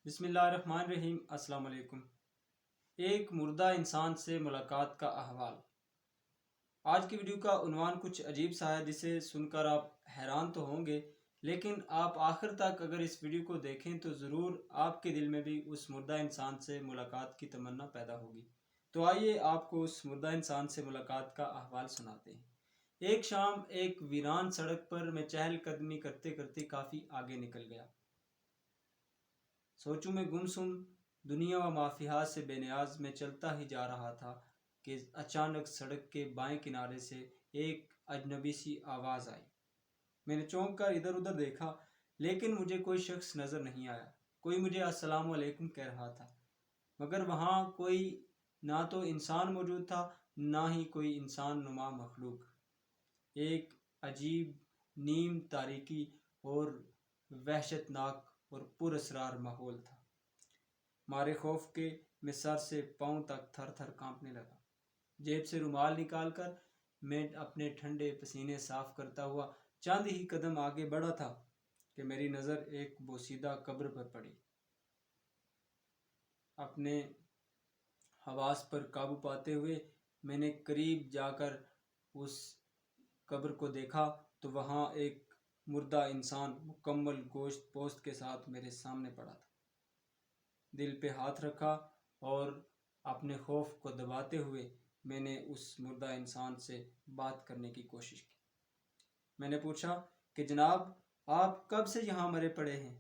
بسم اللہ الرحمن الرحیم۔ السلام علیکم۔ ایک مردہ انسان سے ملاقات کا احوال۔ آج کی ویڈیو کا عنوان کچھ عجیب سا ہے جسے سن کر آپ حیران تو ہوں گے، لیکن آپ آخر تک اگر اس ویڈیو کو دیکھیں تو ضرور آپ کے دل میں بھی اس مردہ انسان سے ملاقات کی تمنا پیدا ہوگی۔ تو آئیے آپ کو اس مردہ انسان سے ملاقات کا احوال سناتے ہیں۔ ایک شام ایک ویران سڑک پر میں چہل قدمی کرتے کرتے کافی آگے نکل گیا۔ سوچوں میں گمسم دنیا و مافیہات سے بے نیاز میں چلتا ہی جا رہا تھا کہ اچانک سڑک کے بائیں کنارے سے ایک اجنبی سی آواز آئی۔ میں نے چونک کر ادھر ادھر دیکھا، لیکن مجھے کوئی شخص نظر نہیں آیا۔ کوئی مجھے السلام علیکم کہہ رہا تھا، مگر وہاں کوئی نہ تو انسان موجود تھا نہ ہی کوئی انسان نما مخلوق۔ ایک عجیب نیم تاریکی اور وحشت ناک اور پر اسرار ماحول تھا۔ مارے خوف کے میں سر سے پاؤں تک تھر تھر کانپنے لگا۔ جیب سے رومال نکال کر میں اپنے ٹھنڈے پسینے صاف کرتا ہوا چند ہی قدم آگے بڑھا تھا کہ میری نظر ایک بوسیدہ قبر پر پڑی۔ اپنے حواس پر قابو پاتے ہوئے میں نے قریب جا کر اس قبر کو دیکھا تو وہاں ایک مردہ انسان مکمل گوشت پوست کے ساتھ میرے سامنے پڑا تھا۔ دل پہ ہاتھ رکھا اور اپنے خوف کو دباتے ہوئے میں نے اس مردہ انسان سے بات کرنے کی کوشش کی۔ میں نے پوچھا کہ جناب، آپ کب سے یہاں مرے پڑے ہیں؟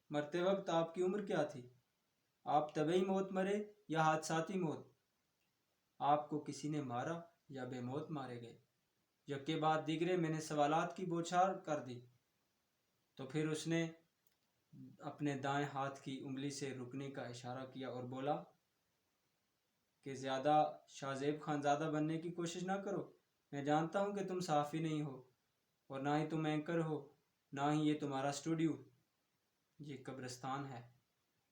مرتے وقت آپ کی عمر کیا تھی؟ آپ طبعی موت مرے یا حادثاتی موت؟ آپ کو کسی نے مارا یا بے موت مارے گئے؟ یکے بعد دیگرے میں نے سوالات کی بوچھار کر دی تو پھر اس نے اپنے دائیں ہاتھ کی انگلی سے رکنے کا اشارہ کیا اور بولا کہ زیادہ شاہ زیب خانزادہ بننے کی کوشش نہ کرو۔ میں جانتا ہوں کہ تم صحافی نہیں ہو اور نہ ہی تم اینکر ہو، نہ ہی یہ تمہارا اسٹوڈیو۔ یہ قبرستان ہے،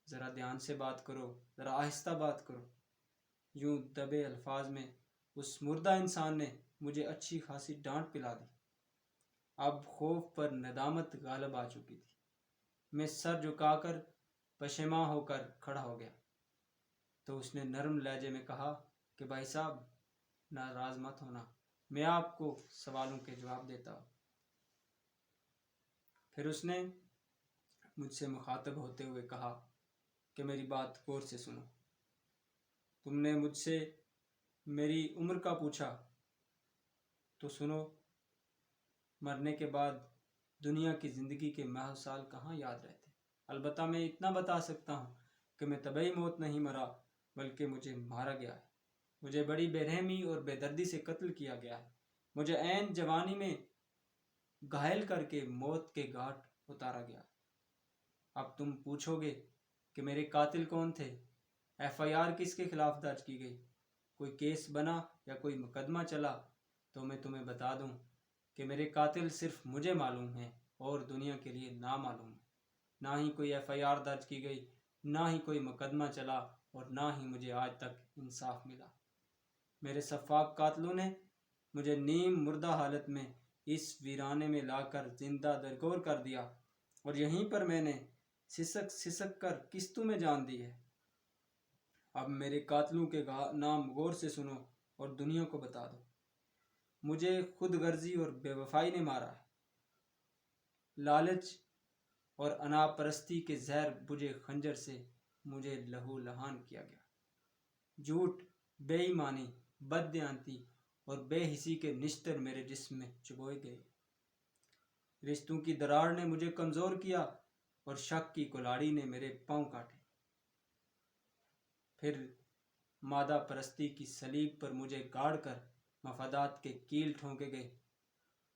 ذرا دھیان سے بات کرو، ذرا آہستہ بات کرو۔ یوں دبے الفاظ میں اس مردہ انسان نے مجھے اچھی خاصی ڈانٹ پلا دی۔ اب خوف پر ندامت غالب آ چکی تھی۔ میں سر جھکا کر پشیماں ہو کر کھڑا ہو گیا تو اس نے نرم لہجے میں کہا کہ بھائی صاحب، ناراض مت ہونا، میں آپ کو سوالوں کے جواب دیتا ہوں۔ پھر اس نے مجھ سے مخاطب ہوتے ہوئے کہا کہ میری بات غور سے سنو۔ تم نے مجھ سے میری عمر کا پوچھا تو سنو، مرنے کے بعد دنیا کی زندگی کے ماہ سال کہاں یاد رہتے؟ البتہ میں اتنا بتا سکتا ہوں کہ میں طبعی موت نہیں مرا، بلکہ مجھے مارا گیا ہے۔ مجھے بڑی بے رحمی اور بے دردی سے قتل کیا گیا ہے۔ مجھے عین جوانی میں گھائل کر کے موت کے گھاٹ اتارا گیا۔ اب تم پوچھو گے کہ میرے قاتل کون تھے؟ ایف آئی آر کس کے خلاف درج کی گئی؟ کوئی کیس بنا یا کوئی مقدمہ چلا؟ تو میں تمہیں بتا دوں کہ میرے قاتل صرف مجھے معلوم ہیں اور دنیا کے لیے نامعلوم ہیں۔ نہ ہی کوئی ایف آئی آر درج کی گئی، نہ ہی کوئی مقدمہ چلا اور نہ ہی مجھے آج تک انصاف ملا۔ میرے سفاک قاتلوں نے مجھے نیم مردہ حالت میں اس ویرانے میں لا کر زندہ درگور کر دیا اور یہیں پر میں نے سسک سسک کر قسطوں میں جان دی ہے۔ اب میرے قاتلوں کے نام غور سے سنو اور دنیا کو بتا دو۔ مجھے خود غرضی اور بے وفائی نے مارا ہے۔ لالچ اور انا پرستی کے زہر بجھے خنجر سے مجھے لہو لہان کیا گیا۔ جھوٹ، بے ایمانی، بددیانتی اور بے حسی کے نشتر میرے جسم میں چبوئے گئے۔ رشتوں کی دراڑ نے مجھے کمزور کیا اور شک کی کلاڑی نے میرے پاؤں کاٹے۔ پھر مادہ پرستی کی صلیب پر مجھے گاڑ کر مفادات کے کیل ٹھونکے گئے۔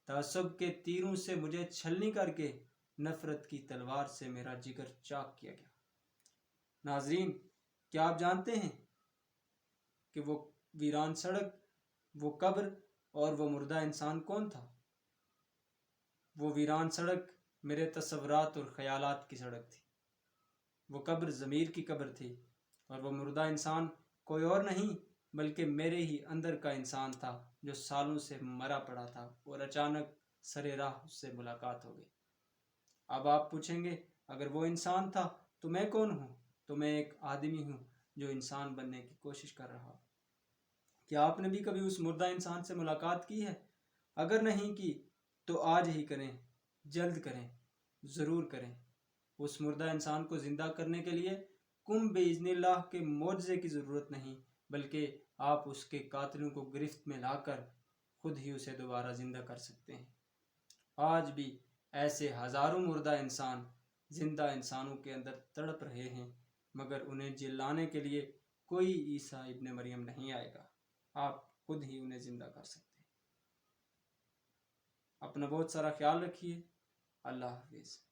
تعصب کے تیروں سے مجھے چھلنی کر کے نفرت کی تلوار سے میرا جگر چاک کیا گیا۔ ناظرین، کیا آپ جانتے ہیں کہ وہ ویران سڑک، وہ قبر اور وہ مردہ انسان کون تھا؟ وہ ویران سڑک میرے تصورات اور خیالات کی سڑک تھی۔ وہ قبر ضمیر کی قبر تھی اور وہ مردہ انسان کوئی اور نہیں بلکہ میرے ہی اندر کا انسان تھا جو سالوں سے مرا پڑا تھا اور اچانک سر راہ اس سے ملاقات ہو گئی۔ اب آپ پوچھیں گے، اگر وہ انسان تھا تو میں کون ہوں؟ تو میں ایک آدمی ہوں جو انسان بننے کی کوشش کر رہا ہوں۔ کیا آپ نے بھی کبھی اس مردہ انسان سے ملاقات کی ہے؟ اگر نہیں کی تو آج ہی کریں، جلد کریں، ضرور کریں۔ اس مردہ انسان کو زندہ کرنے کے لیے کم باذن اللہ کے معجزے کی ضرورت نہیں، بلکہ آپ اس کے قاتلوں کو گرفت میں لا کر خود ہی اسے دوبارہ زندہ کر سکتے ہیں۔ آج بھی ایسے ہزاروں مردہ انسان زندہ انسانوں کے اندر تڑپ رہے ہیں، مگر انہیں جلانے کے لیے کوئی عیسیٰ ابن مریم نہیں آئے گا۔ آپ خود ہی انہیں زندہ کر سکتے ہیں۔ اپنا بہت سارا خیال رکھیے۔ اللہ حافظ۔